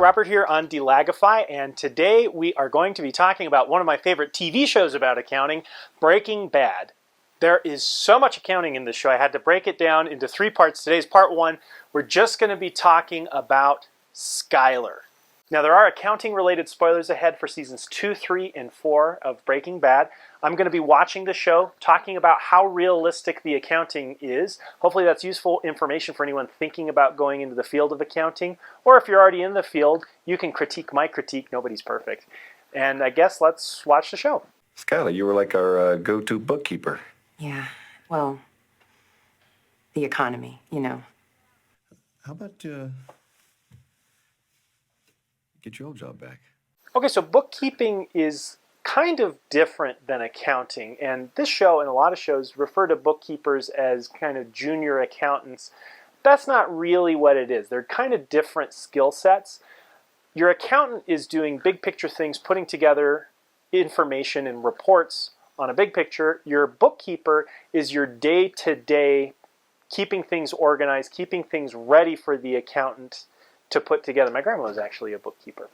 Robert here on Delagify, and today we are going to be talking about one of my favorite TV shows about accounting, Breaking Bad. There is so much accounting in this show, I had to break it down into 3 parts. Today's part 1. We're just going to be talking about Skyler. Now, there are accounting-related spoilers ahead for seasons 2, 3, and 4 of Breaking Bad. I'm going to be watching the show, talking about how realistic the accounting is. Hopefully that's useful information for anyone thinking about going into the field of accounting. Or if you're already in the field, you can critique my critique. Nobody's perfect. And I guess let's watch the show. Skyler, you were like our go-to bookkeeper. Yeah, well, the economy, you know. How about get your old job back? Okay, so bookkeeping is kind of different than accounting, and this show and a lot of shows refer to bookkeepers as kind of junior accountants. That's not really what it is. They're kind of different skill sets. Your accountant is doing big picture things, putting together information and reports on a big picture. Your bookkeeper is your day-to-day keeping things organized, keeping things ready for the accountant to put together. My grandma was actually a bookkeeper.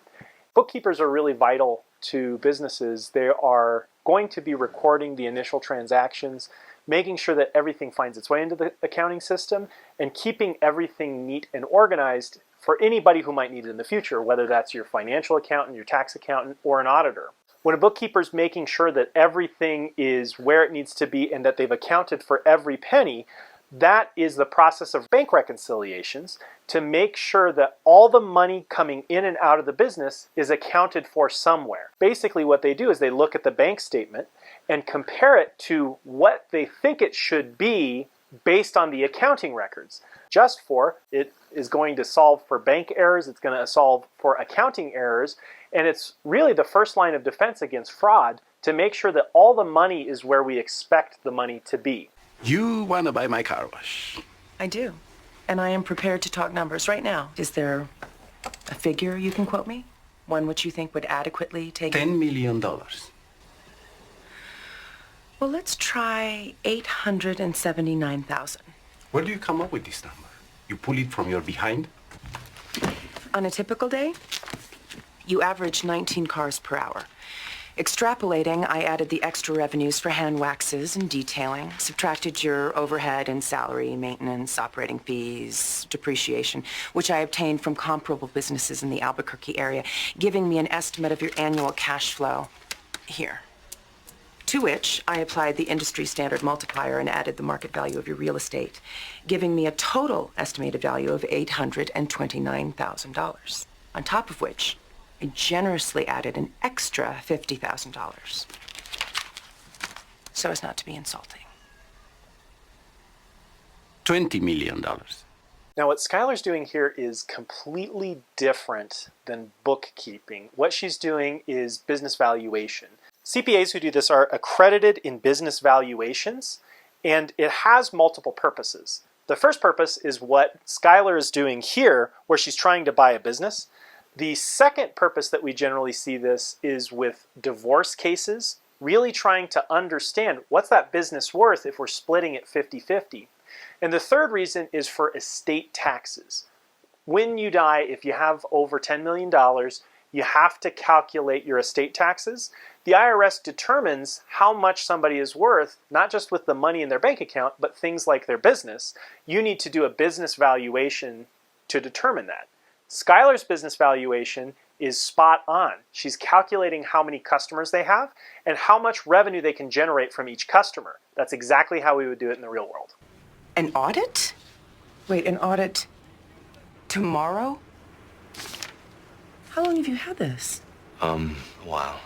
Bookkeepers are really vital to businesses. They are going to be recording the initial transactions, making sure that everything finds its way into the accounting system, and keeping everything neat and organized for anybody who might need it in the future, whether that's your financial accountant, your tax accountant, or an auditor. When a bookkeeper is making sure that everything is where it needs to be and that they've accounted for every penny, that is the process of bank reconciliations to make sure that all the money coming in and out of the business is accounted for somewhere. Basically what they do is they look at the bank statement and compare it to what they think it should be based on the accounting records. Just for it is going to solve for bank errors, it's going to solve for accounting errors, and it's really the first line of defense against fraud to make sure that all the money is where we expect the money to be. You want to buy my car wash? I do. And I am prepared to talk numbers right now. Is there a figure you can quote me? One which you think would adequately take... $10 million. Well, let's try 879,000. Where do you come up with this number? You pull it from your behind? On a typical day, you average 19 cars per hour. Extrapolating, I added the extra revenues for hand waxes and detailing, subtracted your overhead and salary, maintenance, operating fees, depreciation, which I obtained from comparable businesses in the Albuquerque area, giving me an estimate of your annual cash flow here. To which I applied the industry standard multiplier and added the market value of your real estate, giving me a total estimated value of $829,000, on top of which I generously added an extra $50,000, so as not to be insulting. $20 million. Now what Skyler's doing here is completely different than bookkeeping. What she's doing is business valuation. CPAs who do this are accredited in business valuations, and it has multiple purposes. The first purpose is what Skyler is doing here, where she's trying to buy a business. The second purpose that we generally see this is with divorce cases, really trying to understand what's that business worth if we're splitting it 50-50. And the third reason is for estate taxes. When you die, if you have over $10 million, you have to calculate your estate taxes. The IRS determines how much somebody is worth, not just with the money in their bank account, but things like their business. You need to do a business valuation to determine that. Skyler's business valuation is spot on. She's calculating how many customers they have and how much revenue they can generate from each customer. That's exactly how we would do it in the real world. An audit? Wait, an audit tomorrow? How long have you had this? Wow.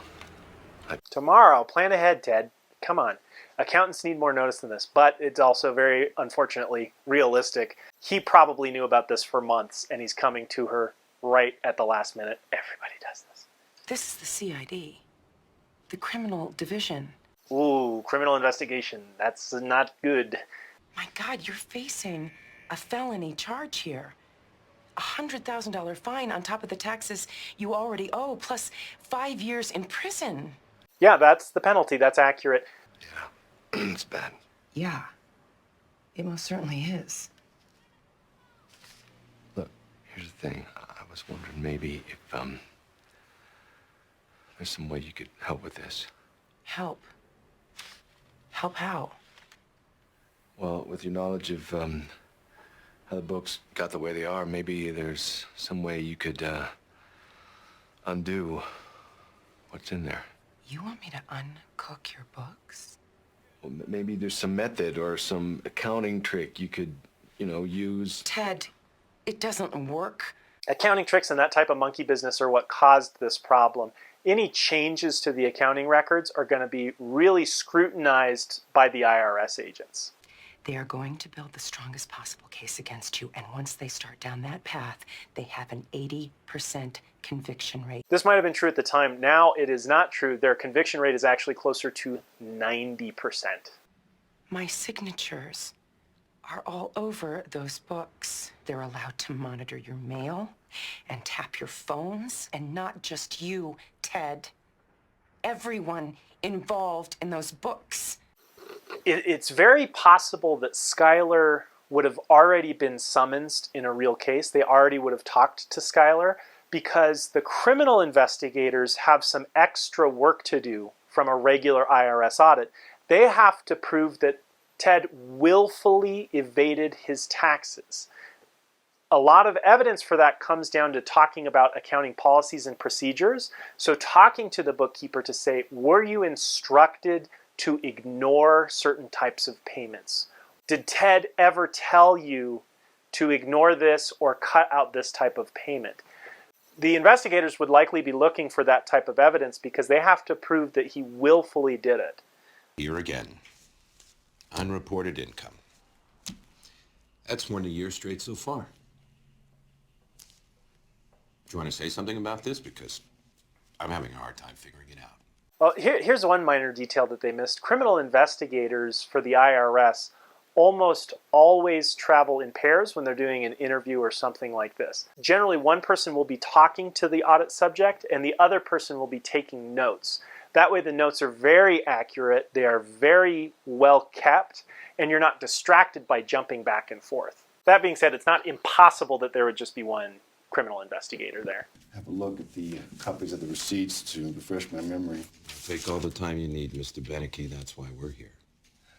Tomorrow, plan ahead, Ted. Come on. Accountants need more notice than this, but it's also very, unfortunately, realistic. He probably knew about this for months, and he's coming to her right at the last minute. Everybody does this. This is the CID, the criminal division. Ooh, criminal investigation. That's not good. My God, you're facing a felony charge here. $100,000 fine on top of the taxes you already owe, plus 5 years in prison. Yeah, that's the penalty. That's accurate. Yeah, it's bad. Yeah, it most certainly is. Look, here's the thing. I was wondering maybe if, there's some way you could help with this. Help? Help how? Well, with your knowledge of, how the books got the way they are, maybe there's some way you could, undo what's in there. You want me to uncook your books? Well, maybe there's some method or some accounting trick you could, use. Ted, it doesn't work. Accounting tricks and that type of monkey business are what caused this problem. Any changes to the accounting records are going to be really scrutinized by the IRS agents. They are going to build the strongest possible case against you, and once they start down that path, they have an 80% conviction rate. This might have been true at the time. Now it is not true. Their conviction rate is actually closer to 90%. My signatures are all over those books. They're allowed to monitor your mail and tap your phones, and not just you, Ted. Everyone involved in those books. It's very possible that Skyler would have already been summoned in a real case. They already would have talked to Skyler because the criminal investigators have some extra work to do from a regular IRS audit. They have to prove that Ted willfully evaded his taxes. A lot of evidence for that comes down to talking about accounting policies and procedures. So talking to the bookkeeper to say, were you instructed to ignore certain types of payments? Did Ted ever tell you to ignore this or cut out this type of payment? The investigators would likely be looking for that type of evidence because they have to prove that he willfully did it. Here again, unreported income. That's more than a year straight so far. Do you want to say something about this? Because I'm having a hard time figuring it out. Well, here's one minor detail that they missed. Criminal investigators for the IRS almost always travel in pairs when they're doing an interview or something like this. Generally, one person will be talking to the audit subject and the other person will be taking notes. That way the notes are very accurate, they are very well kept, and you're not distracted by jumping back and forth. That being said, it's not impossible that there would just be one criminal investigator there. Have a look at the copies of the receipts to refresh my memory. Take all the time you need, Mr. Beneke. That's why we're here.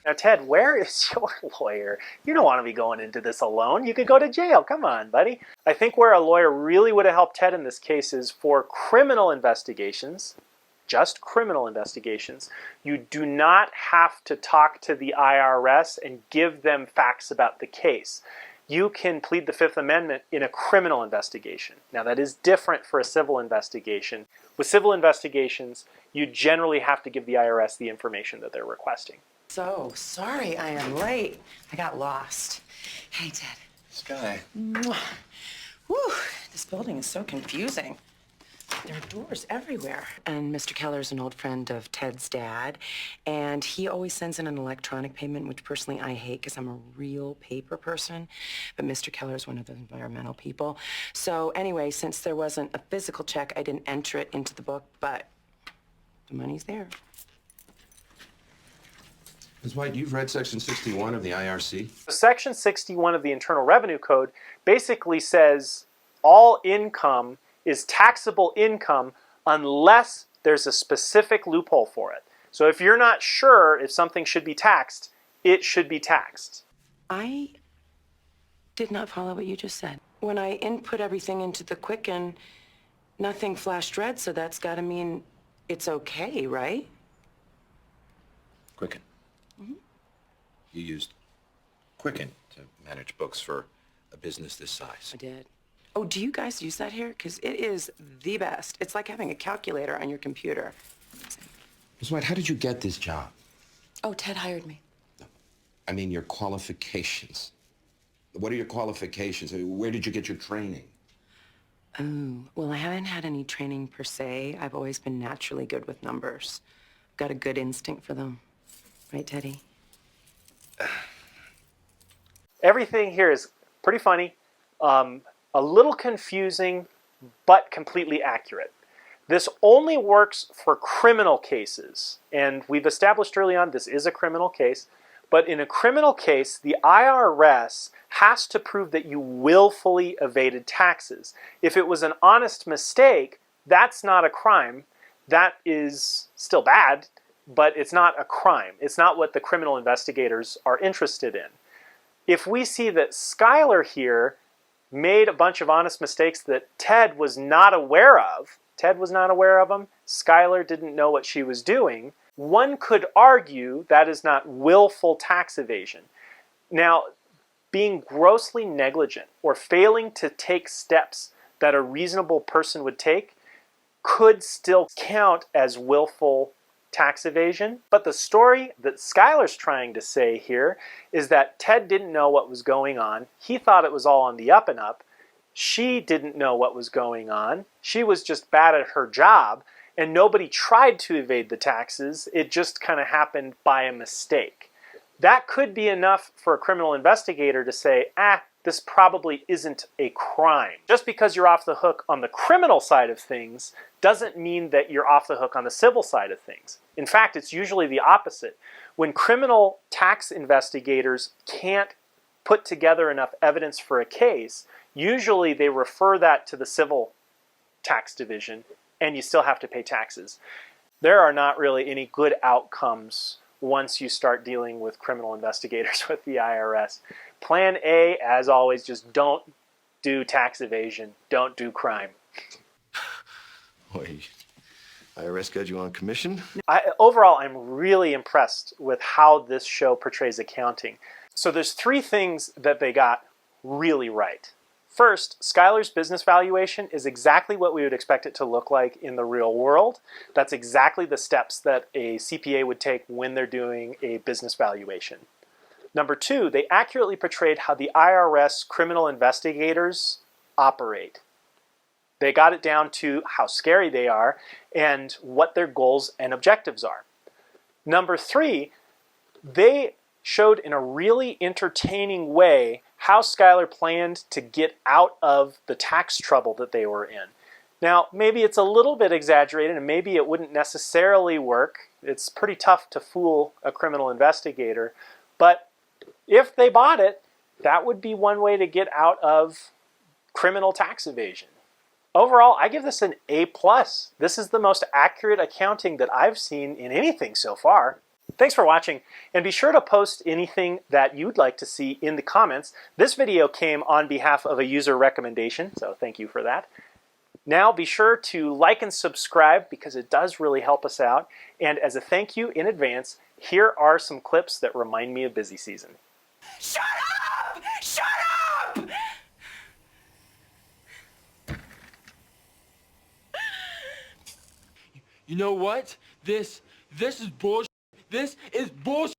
Now, Ted, where is your lawyer? You don't want to be going into this alone. You could go to jail. Come on, buddy. I think where a lawyer really would have helped Ted in this case is for criminal investigations, just criminal investigations. You do not have to talk to the IRS and give them facts about the case. You can plead the Fifth Amendment in a criminal investigation. Now, that is different for a civil investigation. With civil investigations, you generally have to give the IRS the information that they're requesting. So sorry I am late. I got lost. Hey, Ted. Sky. Mwah. Whew, this building is so confusing. There are doors everywhere. And Mr. Keller's an old friend of Ted's dad, and he always sends in an electronic payment, which personally I hate because I'm a real paper person. But Mr. Keller's one of the environmental people. So anyway, since there wasn't a physical check, I didn't enter it into the book, but the money's there. Ms. White, you've read Section 61 of the IRC? Section 61 of the Internal Revenue Code basically says all income is taxable income unless there's a specific loophole for it. So if you're not sure if something should be taxed, it should be taxed. I did not follow what you just said. When I input everything into the Quicken, nothing flashed red, so that's got to mean it's okay, right? Quicken. You used Quicken to manage books for a business this size. I did. Oh, do you guys use that here? Because it is the best. It's like having a calculator on your computer. Ms. White, how did you get this job? Oh, Ted hired me. I mean, your qualifications. What are your qualifications? Where did you get your training? Oh, well, I haven't had any training per se. I've always been naturally good with numbers. Got a good instinct for them. Right, Teddy? Everything here is pretty funny, a little confusing, but completely accurate. This only works for criminal cases, and we've established early on this is a criminal case, But in a criminal case, the IRS has to prove that you willfully evaded taxes. If it was an honest mistake, that's not a crime. That is still bad, but it's not a crime. It's not what the criminal investigators are interested in. If we see that Skyler here made a bunch of honest mistakes that Ted was not aware of, them, Skyler didn't know what she was doing, one could argue that is not willful tax evasion. Now, being grossly negligent or failing to take steps that a reasonable person would take could still count as willful tax evasion. But the story that Skyler's trying to say here is that Ted didn't know what was going on. He thought it was all on the up and up. She didn't know what was going on. She was just bad at her job, and nobody tried to evade the taxes. It just kind of happened by a mistake. That could be enough for a criminal investigator to say, this probably isn't a crime. Just because you're off the hook on the criminal side of things doesn't mean that you're off the hook on the civil side of things. In fact, it's usually the opposite. When criminal tax investigators can't put together enough evidence for a case, usually they refer that to the civil tax division, and you still have to pay taxes. There are not really any good outcomes once you start dealing with criminal investigators with the IRS. Plan A, as always, just don't do tax evasion. Don't do crime. Wait, IRS got you on commission? Overall, I'm really impressed with how this show portrays accounting. So there's 3 things that they got really right. First, Skyler's business valuation is exactly what we would expect it to look like in the real world. That's exactly the steps that a CPA would take when they're doing a business valuation. Number 2, they accurately portrayed how the IRS criminal investigators operate. They got it down to how scary they are and what their goals and objectives are. Number 3, they showed in a really entertaining way how Skyler planned to get out of the tax trouble that they were in. Now, maybe it's a little bit exaggerated and maybe it wouldn't necessarily work. It's pretty tough to fool a criminal investigator, but if they bought it, that would be one way to get out of criminal tax evasion. Overall, I give this an A+. This is the most accurate accounting that I've seen in anything so far. Thanks for watching, and be sure to post anything that you'd like to see in the comments. This video came on behalf of a user recommendation, so thank you for that. Now be sure to like and subscribe because it does really help us out. And as a thank you in advance, here are some clips that remind me of busy season. Shut up! Shut up! You know what? This is bullshit. This is bullshit.